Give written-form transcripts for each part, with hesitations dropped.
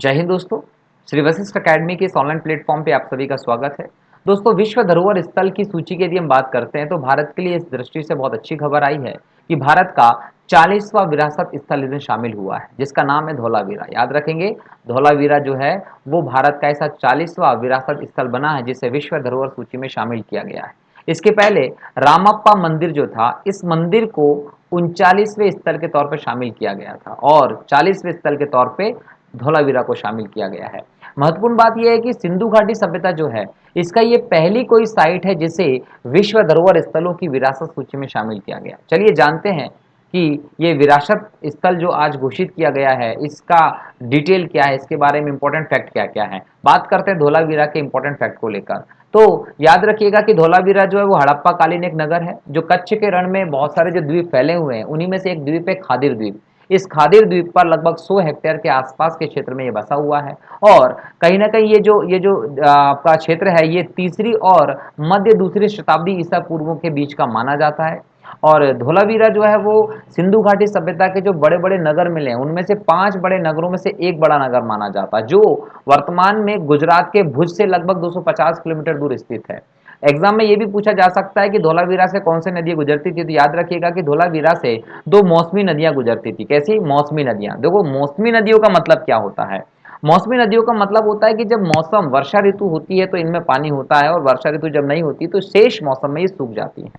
जय हिंद दोस्तों। श्री वशिष्ठ अकेडमी के इस ऑनलाइन प्लेटफॉर्म पे आप सभी का स्वागत है। दोस्तों, विश्व धरोहर स्थल की सूची की यदि हम बात करते हैं तो भारत के लिए इस दृष्टि से बहुत अच्छी खबर आई है कि भारत का 40वां विरासत स्थल इसमें शामिल हुआ है, जिसका नाम है धौलावीरा। याद रखेंगे, धौलावीरा जो है वो भारत का ऐसा 40वां विरासत स्थल बना है जिसे विश्व धरोहर सूची में शामिल किया गया है। इसके पहले रामप्पा मंदिर जो था, इस मंदिर को 39वें स्थल के तौर पर शामिल किया गया था और 40वें स्थल के तौर पे धौलावीरा को शामिल किया गया है। महत्वपूर्ण बात यह है कि सिंधु घाटी सभ्यता जो है, इसका ये पहली कोई साइट है जिसे विश्व धरोहर स्थलों की विरासत सूची में शामिल किया गया। चलिए जानते हैं कि ये विरासत स्थल जो आज घोषित किया गया है, इसका डिटेल क्या है, इसके बारे में इंपॉर्टेंट फैक्ट क्या क्या है। बात करते हैं धौलावीरा के इंपॉर्टेंट फैक्ट को लेकर। तो याद रखिएगा कि धौलावीरा जो है वो हड़प्पा कालीन एक नगर है जो कच्छ के रण में बहुत सारे जो द्वीप फैले हुए हैं, उन्हीं में से एक द्वीप है खादिर द्वीप। इस खादिर द्वीप पर लगभग 100 हेक्टेयर के आसपास के क्षेत्र में ये बसा हुआ है और कहीं ना कहीं ये जो आपका क्षेत्र है, ये तीसरी और मध्य दूसरी शताब्दी ईसा पूर्व के बीच का माना जाता है। और धौलावीरा जो है वो सिंधु घाटी सभ्यता के जो बड़े बड़े नगर मिले हैं, उनमें से 5 बड़े नगरों में से एक बड़ा नगर माना जाता है, जो वर्तमान में गुजरात के भुज से लगभग 250 किलोमीटर दूर स्थित है। एग्जाम में ये भी पूछा जा सकता है कि धौलावीरा से कौन सी नदी गुजरती थी। तो याद रखिएगा कि धौलावीरा से 2 मौसमी नदियां गुजरती थी। कैसी मौसमी नदियां? देखो, मौसमी नदियों का मतलब क्या होता है। मौसमी नदियों का मतलब होता है कि जब मौसम वर्षा ऋतु होती है तो इनमें पानी होता है और वर्षा ऋतु जब नहीं होती तो शेष मौसम में ये सूख जाती है।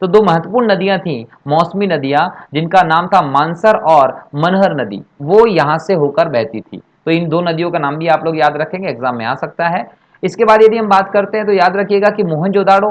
तो 2 महत्वपूर्ण नदियां थी मौसमी नदियां, जिनका नाम था मानसर और मनहर नदी, वो यहां से होकर बहती थी। तो इन 2 नदियों का नाम भी आप लोग याद रखेंगे, एग्जाम में आ सकता है। इसके बाद यदि हम बात करते हैं तो याद रखिएगा कि मोहनजोदाड़ो,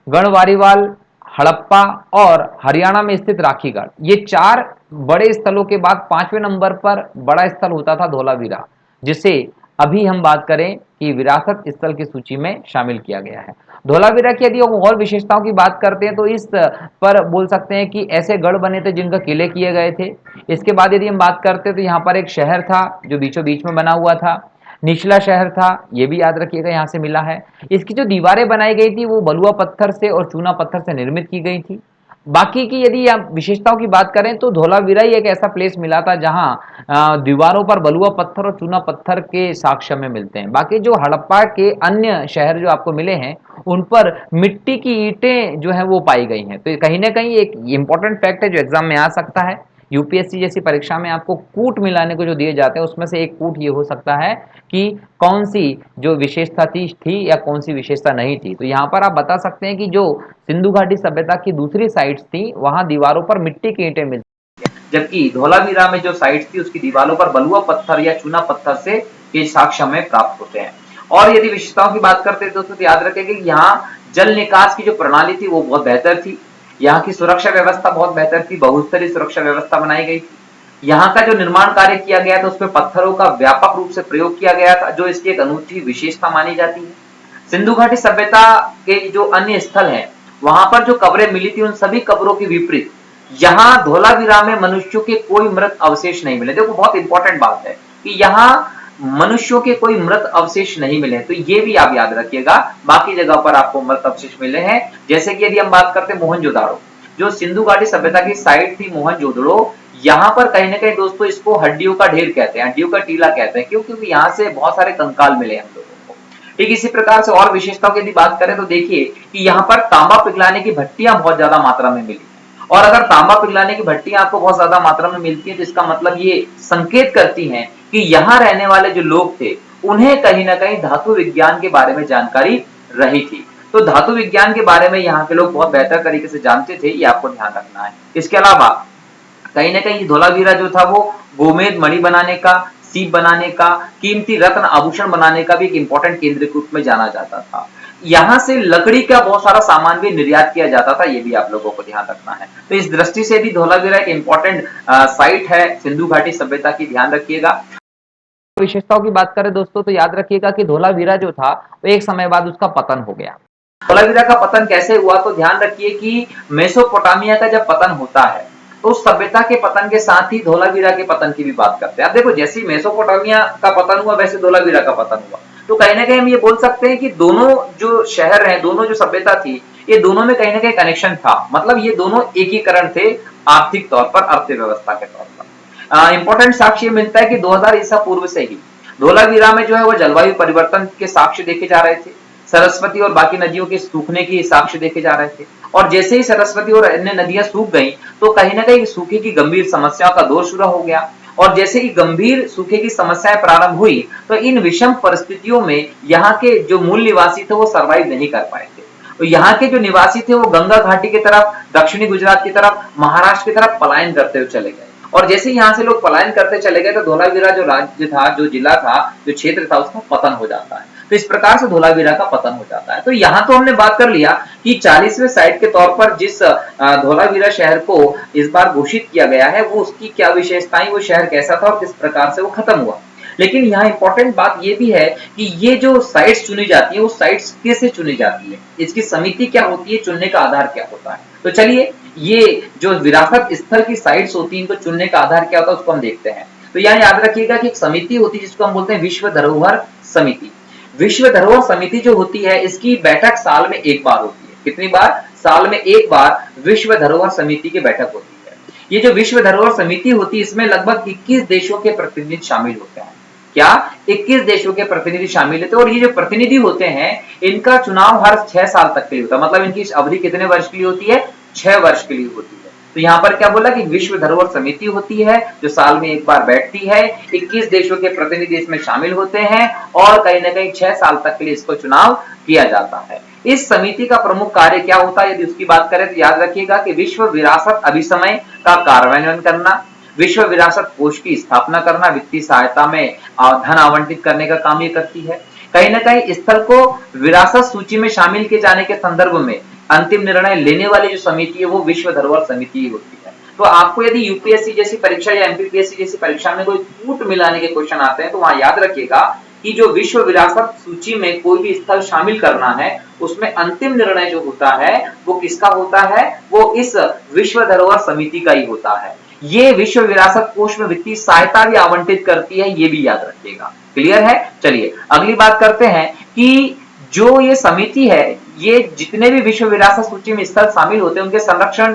गढ़वारीवाल, हड़प्पा और हरियाणा में स्थित राखीगढ़, ये 4 बड़े स्थलों के बाद 5वें नंबर पर बड़ा स्थल होता था धौलावीरा, जिसे अभी हम बात करें कि विरासत स्थल की सूची में शामिल किया गया है। धौलावीरा की यदि हम और विशेषताओं की बात करते हैं तो इस पर बोल सकते हैं कि ऐसे गढ़ बने थे जिनका किले किए गए थे। इसके बाद यदि हम बात करते हैं तो यहाँ पर एक शहर था जो बीचों बीच में बना हुआ था, निचला शहर था, ये भी याद रखिएगा यहाँ से मिला है। इसकी जो दीवारें बनाई गई थी वो बलुआ पत्थर से और चूना पत्थर से निर्मित की गई थी। बाकी की यदि आप विशेषताओं की बात करें तो धौलावीरा ही एक ऐसा प्लेस मिला था जहां दीवारों पर बलुआ पत्थर और चूना पत्थर के साक्ष्य में मिलते हैं। बाकी जो हड़प्पा के अन्य शहर जो आपको मिले हैं, उन पर मिट्टी की ईंटें जो है वो पाई गई हैं। तो कहीं ना कहीं एक इंपॉर्टेंट फैक्ट है जो एग्जाम में आ सकता है। यूपीएससी जैसी परीक्षा में आपको कूट मिलाने को जो दिए जाते हैं, उसमें से एक कूट ये हो सकता है कि कौन सी जो विशेषता थी या कौन सी विशेषता नहीं थी। तो यहाँ पर आप बता सकते हैं कि जो सिंधु घाटी सभ्यता की दूसरी साइट्स थी, वहां दीवारों पर मिट्टी की ईंटें मिलती, जबकि धौलावीरा में जो साइट्स थी उसकी दीवारों पर बलुआ पत्थर या चूना पत्थर से ये साक्ष्य हमें प्राप्त होते हैं। और यदि विशेषताओं की बात करते हैं दोस्तों, तो याद रखेंगे कि यहाँ जल निकास की जो प्रणाली थी वो बहुत बेहतर थी। यहाँ की सुरक्षा व्यवस्था बहुत बेहतर थी, बहुस्तरीय सुरक्षा व्यवस्था बनाई गई थी। यहाँ का जो निर्माण कार्य किया गया था उसमें पत्थरों का व्यापक रूप से प्रयोग किया गया था, जो इसकी एक अनूठी विशेषता मानी जाती है। सिंधु घाटी सभ्यता के जो अन्य स्थल हैं, वहां पर जो कब्रें मिली थी, उन सभी कब्रों के विपरीत यहाँ धौलावीरा में मनुष्यों के कोई मृत अवशेष नहीं मिले। देखो, बहुत इंपॉर्टेंट बात है कि यहाँ मनुष्यों के कोई मृत अवशेष नहीं मिले, तो ये भी आप याद रखिएगा। बाकी जगह पर आपको मृत अवशेष मिले हैं। जैसे कि यदि हम बात करते हैं मोहनजोदाड़ो, जो सिंधु घाटी सभ्यता की साइट थी मोहनजोदड़ो, यहाँ पर कहीं ना कहीं दोस्तों इसको हड्डियों का ढेर कहते हैं, हड्डियों का टीला कहते हैं, क्योंकि यहाँ से बहुत सारे कंकाल मिले हम लोगों को। ठीक इसी प्रकार से और विशेषताओं की यदि बात करें तो देखिए कि यहाँ पर तांबा पिघलाने की भट्टियां बहुत ज्यादा मात्रा में मिली। और अगर तांबा पिघलाने की भट्टियां आपको बहुत ज्यादा मात्रा में मिलती है तो इसका मतलब ये संकेत करती हैं कि यहाँ रहने वाले जो लोग थे, उन्हें कहीं ना कहीं धातु विज्ञान के बारे में जानकारी रही थी। तो धातु विज्ञान के बारे में यहाँ के लोग बहुत बेहतर तरीके से जानते थे, ये आपको ध्यान रखना है। इसके अलावा कहीं ना कहीं धौलावीरा जो था वो गोमेद मणि बनाने का, सीप बनाने का, कीमती रत्न आभूषण बनाने का भी एक इंपॉर्टेंट केंद्र के रूप में जाना जाता था। यहाँ से लकड़ी का बहुत सारा सामान भी निर्यात किया जाता था, ये भी आप लोगों को ध्यान रखना है। तो इस दृष्टि से भी धौलावीरा एक इंपॉर्टेंट साइट है सिंधु घाटी सभ्यता की, ध्यान रखिएगा। विशेषताओं की बात करें दोस्तों तो याद रखिएगा कि धौलावीरा जो था वो एक समय बाद उसका पतन हो गया। धौलावीरा का पतन कैसे हुआ? तो ध्यान रखिए कि मेसोपोटामिया का जब पतन होता है तो उस सभ्यता के पतन के साथ ही धौलावीरा के पतन की भी बात करते हैं। आप देखो, जैसे मेसोपोटामिया का पतन हुआ वैसे धौलावीरा का पतन हुआ। तो कहीं ना कहीं हम ये बोल सकते हैं कि दोनों जो शहर हैं, दोनों जो सभ्यता थी, ये दोनों में कहीं ना कहीं कनेक्शन था। मतलब ये दोनों एकीकरण थे आर्थिक तौर पर, अर्थव्यवस्था के तौर पर। इंपॉर्टेंट साक्ष्य मिलता है कि 2000 ईसा पूर्व से ही धोलावीरा में जो है वो जलवायु परिवर्तन के साक्ष्य देखे जा रहे थे। सरस्वती और बाकी नदियों के सूखने की साक्ष्य देखे जा रहे थे, और जैसे ही सरस्वती और अन्य नदियां सूख गई तो कहीं ना कहीं सूखे की गंभीर समस्याओं का दौर शुरू हो गया। और जैसे ही गंभीर सूखे की समस्याएं प्रारंभ हुई तो इन विषम परिस्थितियों में यहाँ के जो मूल निवासी थे वो सर्वाइव नहीं कर पाए थे। तो यहाँ के जो निवासी थे वो गंगा घाटी की तरफ, दक्षिणी गुजरात की तरफ, महाराष्ट्र की तरफ पलायन करते हुए चले गए। और जैसे यहाँ से लोग पलायन करते चले गए तो धोलावीरा जो राज्य था, जो जिला था, जो क्षेत्र था, उसका पतन हो जाता है। तो इस प्रकार से धोलावीरा का पतन हो जाता है। तो यहाँ तो हमने बात कर लिया कि 40वें साइट के तौर पर जिस धोलावीरा शहर को इस बार घोषित किया गया है वो उसकी क्या विशेषताएं, वो शहर कैसा था और किस प्रकार से वो खत्म हुआ। लेकिन यहाँ इंपॉर्टेंट बात ये भी है कि ये जो साइट्स चुनी जाती है वो साइट्स कैसे चुनी जाती है, इसकी समिति क्या होती है, चुनने का आधार क्या होता है। तो चलिए ये जो विरासत स्थल की साइट्स होती है इनको चुनने का आधार क्या होता है उसको हम देखते हैं। तो यहाँ याद रखिएगा कि एक समिति होती है जिसको हम बोलते हैं विश्व धरोहर समिति। विश्व धरोहर समिति जो होती है इसकी बैठक साल में एक बार होती है। कितनी बार? साल में एक बार विश्व धरोहर समिति की बैठक होती है। ये जो विश्व धरोहर समिति होती है इसमें लगभग 21 देशों के प्रतिनिधि शामिल होते हैं। क्या? 21 देशों के प्रतिनिधि शामिल होते हैं। और ये जो प्रतिनिधि होते हैं इनका चुनाव हर 6 साल तक के लिए होता है। मतलब इनकी अवधि कितने वर्ष के लिए होती है? 6 वर्ष के लिए होती है। तो यहाँ पर क्या बोला कि विश्व धरोहर समिति होती है जो साल में एक बार बैठती है, 21 देशों के प्रतिनिधि इसमें शामिल होते हैं और कहीं ना कहीं 6 साल तक के लिए इसको चुनाव किया जाता है। इस समिति का प्रमुख कार्य क्या होता है यदि उसकी बात करें तो याद रखिएगा कि विश्व विरासत अभिसमय का कार्यान्वयन करना, विश्व विरासत कोष की स्थापना करना, वित्तीय सहायता में धन आवंटित करने का काम ये करती है। कहीं ना कहीं स्थल को विरासत सूची में शामिल किए जाने के संदर्भ में अंतिम निर्णय लेने वाली जो समिति है वो विश्व धरोहर समिति ही होती है। तो आपको यदि यूपीएससी जैसी परीक्षा या एमपीपीएससी जैसी परीक्षा में कोई कूट मिलाने के क्वेश्चन आते हैं तो वहां याद रखिएगा कि जो विश्व विरासत सूची में कोई भी स्थल शामिल करना है उसमें अंतिम निर्णय जो होता है वो किसका होता है? वो इस विश्व धरोहर समिति का ही होता है। ये विश्व विरासत कोष में वित्तीय सहायता भी आवंटित करती है, ये भी याद रखिएगा। क्लियर है? चलिए अगली बात करते हैं कि जो ये समिति है ये जितने भी विश्व विरासत सूची में स्थल शामिल होते हैं उनके संरक्षण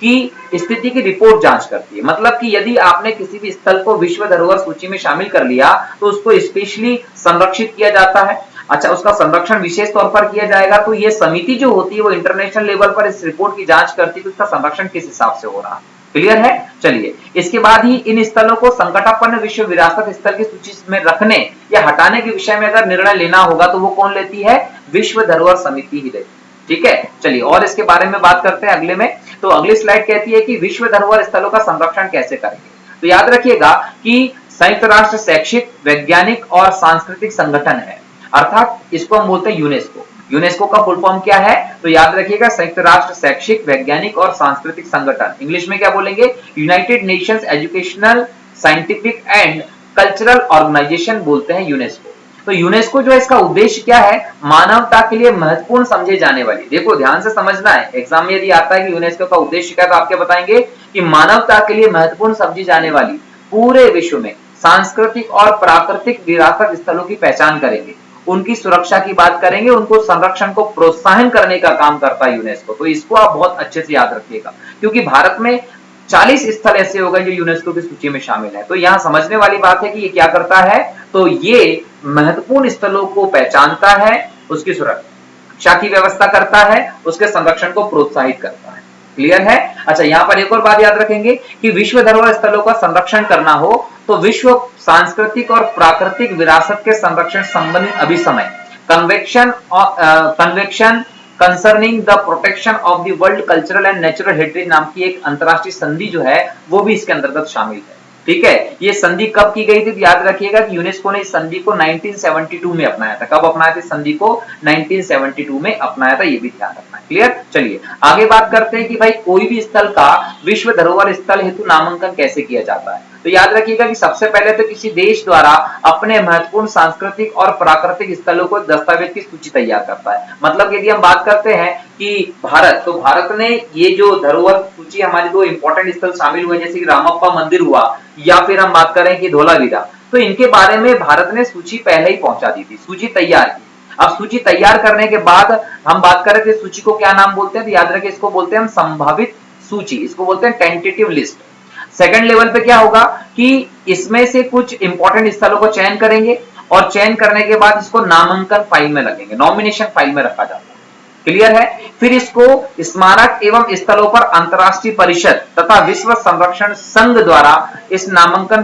की स्थिति की रिपोर्ट जांच करती है। मतलब कि यदि आपने किसी भी स्थल को विश्व धरोहर सूची में शामिल कर लिया तो उसको स्पेशली संरक्षित किया जाता है। अच्छा, उसका संरक्षण विशेष तौर पर किया जाएगा। तो ये समिति जो होती है वो इंटरनेशनल लेवल पर इस रिपोर्ट की जांच करती है कि उसका संरक्षण किस हिसाब से हो रहा है। क्लियर है? चलिए इसके बाद ही इन स्थलों को संकटापन्न विश्व विरासत स्थल की सूची में रखने या हटाने के विषय में अगर निर्णय लेना होगा तो वो कौन लेती है? विश्व धरोहर समिति ही लेती है। ठीक है, चलिए और इसके बारे में बात करते हैं अगले में। तो अगली स्लाइड कहती है कि विश्व धरोहर स्थलों का संरक्षण कैसे करेंगे। तो याद रखिएगा कि संयुक्त राष्ट्र शैक्षिक, वैज्ञानिक और सांस्कृतिक संगठन है, अर्थात इसको हम बोलते हैं यूनेस्को। यूनेस्को का फुल फॉर्म क्या है? तो याद रखिएगा संयुक्त राष्ट्र शैक्षिक, वैज्ञानिक और सांस्कृतिक संगठन। इंग्लिश में क्या बोलेंगे? United Nations Educational, Scientific and Cultural Organization बोलते हैं यूनेस्को। तो यूनेस्को जो है इसका उद्देश्य क्या है? मानवता के लिए महत्वपूर्ण समझे जाने वाली, देखो ध्यान से समझना है, एग्जाम में यदि आता है कि यूनेस्को का उद्देश्य क्या है तो आप क्या बताएंगे कि मानवता के लिए महत्वपूर्ण समझी जाने वाली पूरे विश्व में सांस्कृतिक और प्राकृतिक विरासत स्थलों की पहचान करेंगे, उनकी सुरक्षा की बात करेंगे, उनको संरक्षण को प्रोत्साहन करने का काम करता है यूनेस्को। तो इसको आप बहुत अच्छे से याद रखिएगा क्योंकि भारत में 40 स्थल ऐसे हो गए जो यूनेस्को की सूची में शामिल है। तो यहाँ समझने वाली बात है कि ये क्या करता है, तो ये महत्वपूर्ण स्थलों को पहचानता है, उसकी सुरक्षा की व्यवस्था करता है, उसके संरक्षण को प्रोत्साहित करता है। क्लियर है? अच्छा, यहाँ पर एक और बात याद रखेंगे कि विश्व धरोहर स्थलों का संरक्षण करना हो तो विश्व सांस्कृतिक और प्राकृतिक विरासत के संरक्षण संबंधी अभिसमय convention concerning the protection of the world cultural and natural heritage नाम की एक अंतरराष्ट्रीय संधि जो है वो भी इसके अंतर्गत शामिल है। ठीक है, ये संधि कब की गई थी? तो याद रखिएगा कि यूनेस्को ने इस संधि को 1972 में अपनाया था। कब अपनाया था इस संधि को? 1972 में अपनाया था, ये भी ध्यान रखना है। क्लियर? चलिए आगे बात करते हैं कि भाई कोई भी स्थल का विश्व धरोहर स्थल हेतु नामांकन कैसे किया जाता है। तो याद रखिएगा कि सबसे पहले तो किसी देश द्वारा अपने महत्वपूर्ण सांस्कृतिक और प्राकृतिक स्थलों को दस्तावेज की सूची तैयार करता है। मतलब यदि हम बात करते हैं कि भारत, तो भारत ने ये जो धरोहर सूची हमारी दो इंपॉर्टेंट स्थल शामिल हुए जैसे कि रामप्पा मंदिर हुआ या फिर हम बात करें कि धोलावीरा, तो इनके बारे में भारत ने सूची पहले ही पहुंचा दी थी, सूची तैयार की। अब सूची तैयार करने के बाद हम बात करें कि सूची को क्या नाम बोलते हैं, तो याद रखिए इसको बोलते हैं हम संभावित सूची, इसको बोलते हैं टेंटेटिव लिस्ट। सेकंड लेवल पे क्या होगा कि इसमें से कुछ इंपॉर्टेंट स्थलों को चयन करेंगे और चयन करने के बाद इसको नामांकन फाइल में रखेंगे, नॉमिनेशन फाइल में रखा जाता है। क्लियर है? फिर इसको स्मारक एवं स्थलों पर अंतरराष्ट्रीय परिषद तथा विश्व संरक्षण संघ द्वारा इस नामांकन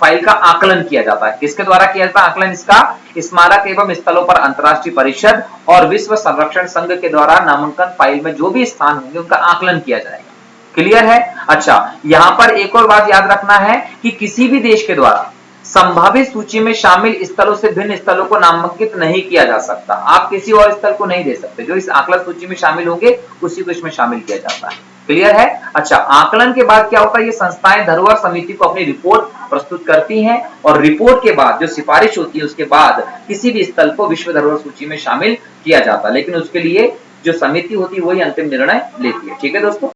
फाइल का आकलन किया जाता है। किसके द्वारा किया जाता है आकलन इसका? स्मारक एवं स्थलों पर अंतरराष्ट्रीय परिषद और विश्व संरक्षण संघ के द्वारा नामांकन फाइल में जो भी स्थान होंगे उनका आकलन किया जाएगा। क्लियर है? अच्छा, यहां पर एक और बात याद रखना है कि किसी भी देश के द्वारा संभावित सूची में शामिल स्थलों से भिन्न स्थलों को नामांकित नहीं किया जा सकता। आप किसी और स्थल को नहीं दे सकते, जो इस आकलन सूची में शामिल होंगे उसी को इसमें शामिल किया जाता है। क्लियर है? अच्छा, आकलन के बाद क्या होता है, ये संस्थाएं धरोहर समिति को अपनी रिपोर्ट प्रस्तुत करती हैं और रिपोर्ट के बाद जो सिफारिश होती है उसके बाद किसी भी स्थल को विश्व धरोहर सूची में शामिल किया जाता है। लेकिन उसके लिए जो समिति होती है वही अंतिम निर्णय लेती है। ठीक है दोस्तों।